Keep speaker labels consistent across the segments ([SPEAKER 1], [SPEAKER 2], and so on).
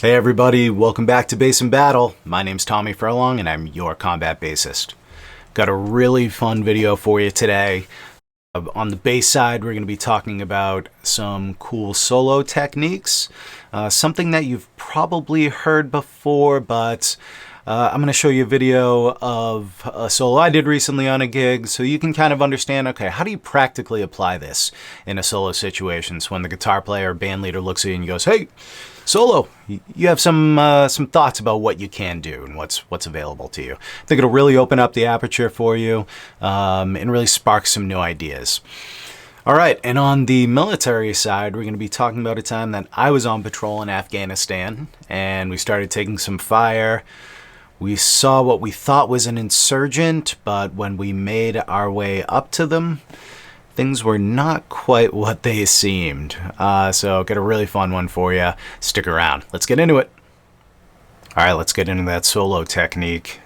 [SPEAKER 1] Hey everybody, welcome back to Bass in Battle. My name's Tommy Furlong and I'm your combat bassist. Got a really fun video for you today. On the bass side, we're going to be talking about some cool solo techniques. Something that you've probably heard before, but I'm going to show you a video of a solo I did recently on a gig so you can kind of understand, okay, how do you practically apply this in a solo situation? So when the guitar player or band leader looks at you and goes, hey, solo, you have some thoughts about what you can do and what's available to you. I think it'll really open up the aperture for you and really spark some new ideas. All right, and on the military side, we're going to be talking about a time that I was on patrol in Afghanistan and we started taking some fire. We saw what we thought was an insurgent, but when we made our way up to them, things were not quite what they seemed. So got a really fun one for you. Stick around. Let's get into it. All right, let's get into that solo technique.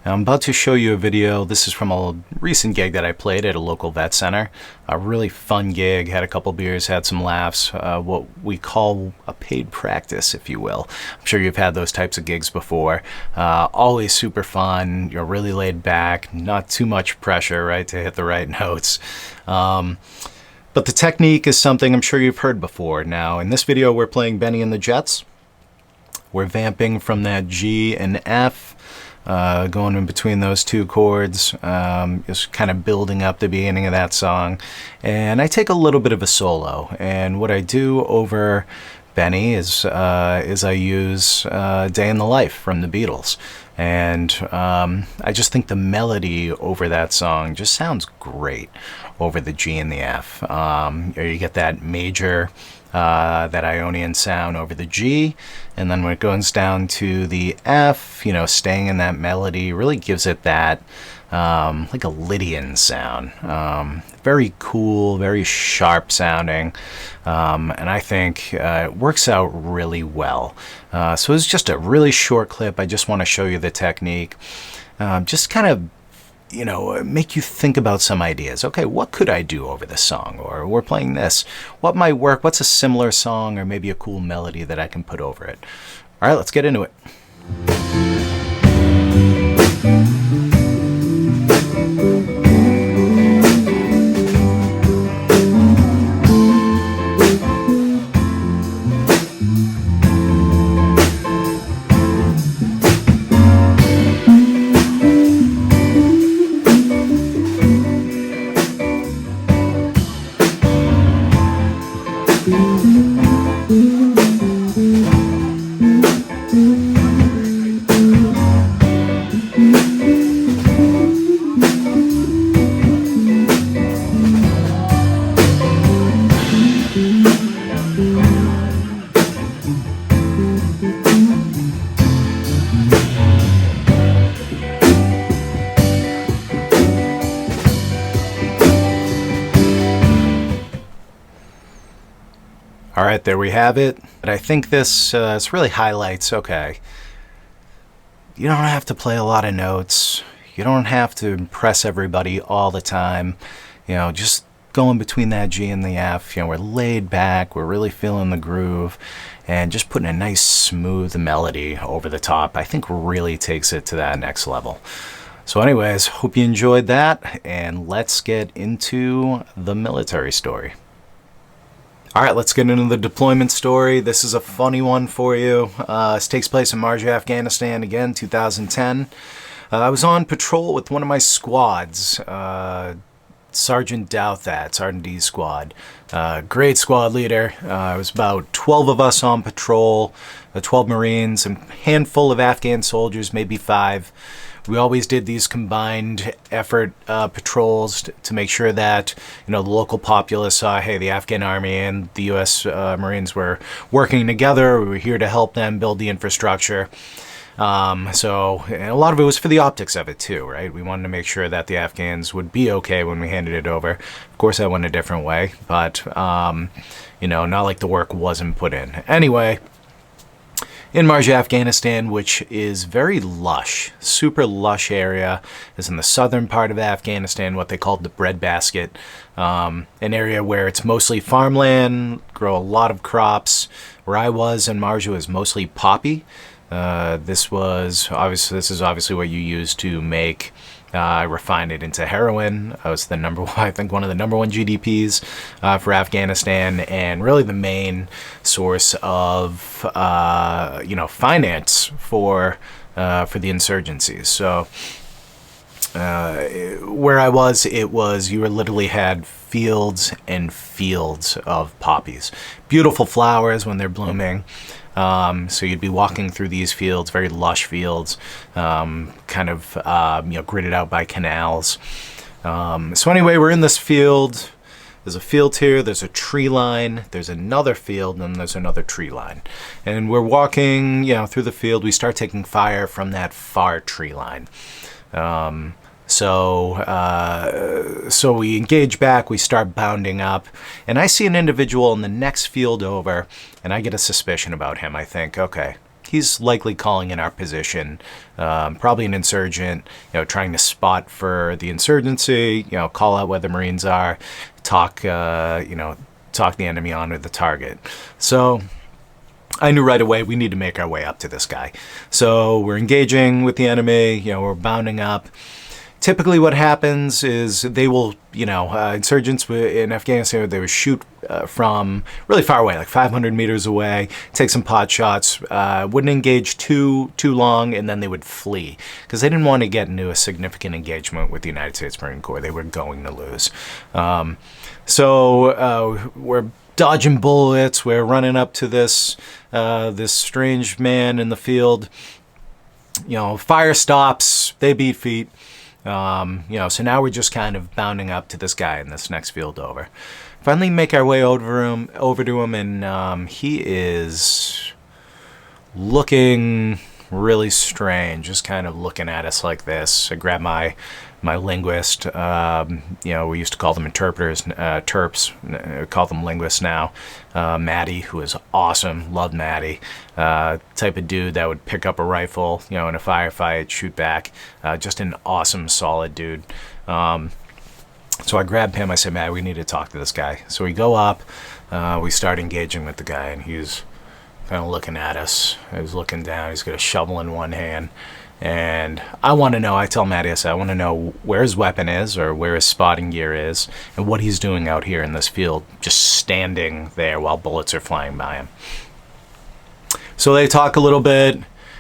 [SPEAKER 1] Now, I'm about to show you a video. This is from a recent gig that I played at a local vet center. A really fun gig. Had a couple beers, had some laughs. What we call a paid practice, if you will. I'm sure you've had those types of gigs before. Always super fun. You're really laid back. Not too much pressure, right, to hit the right notes. But the technique is something I'm sure you've heard before. Now, in this video, we're playing Benny and the Jets. We're vamping from that G and F. Going in between those two chords, just kind of building up the beginning of that song. And I take a little bit of a solo. And what I do over Benny is I use Day in the Life from the Beatles. And I just think the melody over that song just sounds great over the G and the F. You get that major, that Ionian sound over the G, and then when it goes down to the F, you know, staying in that melody really gives it that like a Lydian sound. Very cool, very sharp sounding, and I think it works out really well. So it's just a really short clip. I just want to show you the technique. Just kind of, you know, make you think about some ideas. Okay, what could I do over this song? Or we're playing this. What might work? What's a similar song or maybe a cool melody that I can put over it? All right, let's get into it. All right, there we have it. But I think this really highlights, okay, you don't have to play a lot of notes. You don't have to impress everybody all the time. You know, just going between that G and the F, you know, we're laid back, we're really feeling the groove, and just putting a nice smooth melody over the top, I think really takes it to that next level. So anyways, hope you enjoyed that, and let's get into the military story. All right, let's get into the deployment story. This is a funny one for you. This takes place in Marja, Afghanistan, again, 2010. I was on patrol with one of my squads, Sergeant Douthat, Sergeant D's squad. Great squad leader. It was about 12 of us on patrol, 12 Marines, and a handful of Afghan soldiers, maybe 5. We always did these combined effort patrols to make sure that, you know, the local populace saw, hey, the Afghan army and the U.S. Marines were working together. We were here to help them build the infrastructure. So and a lot of it was for the optics of it too, right? We wanted to make sure that the Afghans would be okay when we handed it over. Of course, that went a different way, but, you know, not like the work wasn't put in. Anyway, in Marj, Afghanistan, which is very lush, super lush area. Is in the southern part of Afghanistan, what they call the breadbasket, an area where it's mostly farmland, grow a lot of crops. Where I was in Marj was mostly poppy. This is obviously what you use to make. I refined it into heroin. I was I think one of the number one GDPs for Afghanistan, and really the main source of finance for the insurgencies. So where I was, you literally had fields and fields of poppies, beautiful flowers when they're blooming. So you'd be walking through these fields, very lush fields, gridded out by canals. So anyway, we're in this field. There's a field here, there's a tree line, there's another field, and there's another tree line. And we're walking, through the field. We start taking fire from that far tree line. So we engage back, we start bounding up, and I see an individual in the next field over, and I get a suspicion about him. I think, okay, he's likely calling in our position, probably an insurgent, trying to spot for the insurgency, call out where the Marines are, talk the enemy onto the target. So I knew right away we need to make our way up to this guy. So we're engaging with the enemy, we're bounding up. Typically what happens is they will, insurgents in Afghanistan, they would shoot from really far away, like 500 meters away, take some pot shots, wouldn't engage too long, and then they would flee because they didn't want to get into a significant engagement with the United States Marine Corps. They were going to lose. So we're dodging bullets. We're running up to this strange man in the field. Fire stops. They beat feet. So now we're just kind of bounding up to this guy in this next field over. Finally make our way over to him, and he is looking really strange, just kind of looking at us like this. I grab my linguist. We used to call them interpreters, terps. Call them linguists now. Maddie, who is awesome, loved Maddie. Type of dude that would pick up a rifle, in a firefight, shoot back. Just an awesome, solid dude. So I grabbed him. I said, "Matt, we need to talk to this guy." So we go up. We start engaging with the guy, and he's kind of looking at us. He's looking down. He's got a shovel in one hand. And I want to know, I tell Maddie, I want to know where his weapon is or where his spotting gear is and what he's doing out here in this field, just standing there while bullets are flying by him. So they talk a little bit.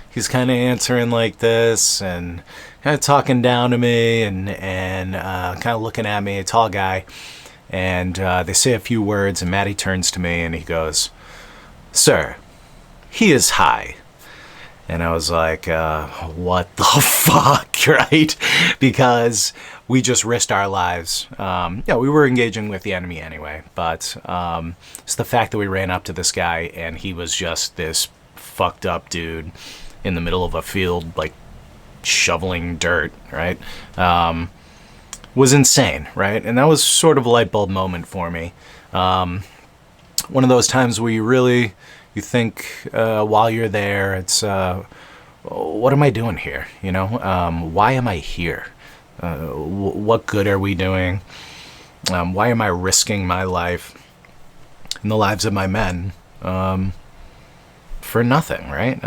[SPEAKER 1] He's kind of answering like this and kind of talking down to me and kind of looking at me, a tall guy. And they say a few words, and Maddie turns to me and he goes, "Sir, he is high." And I was like, what the fuck, right? Because we just risked our lives. We were engaging with the enemy anyway, but it's the fact that we ran up to this guy and he was just this fucked up dude in the middle of a field, like shoveling dirt, right? Was insane, right? And that was sort of a light bulb moment for me. One of those times where you think while you're there, it's, what am I doing here? Why am I here? What good are we doing? Why am I risking my life and the lives of my men for nothing, right?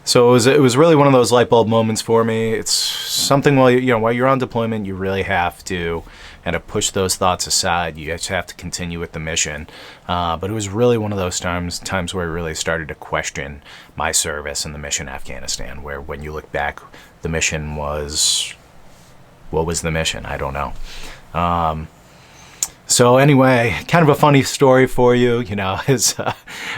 [SPEAKER 1] So it was really one of those light bulb moments for me. It's something while you're on deployment, you really have to kind of push those thoughts aside. You just have to continue with the mission. But it was really one of those times where I really started to question my service and the mission in Afghanistan, where when you look back, the mission was, what was the mission? I don't know. So anyway, kind of a funny story for you,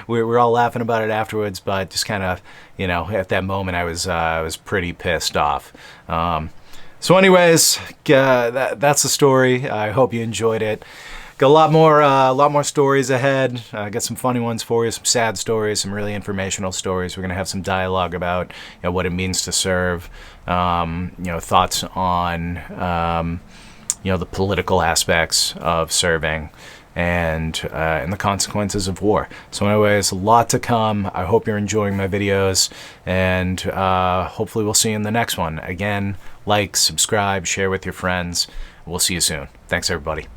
[SPEAKER 1] we're all laughing about it afterwards, but just kind of, at that moment I was pretty pissed off. So anyways, that's the story. I hope you enjoyed it. Got a lot more stories ahead. Got some funny ones for you, some sad stories, some really informational stories. We're gonna have some dialogue about what it means to serve. Thoughts on the political aspects of serving. and the consequences of war. So anyways, a lot to come. I hope you're enjoying my videos, and hopefully we'll see you in the next one. Again, like, subscribe, share with your friends. We'll see you soon. Thanks, everybody.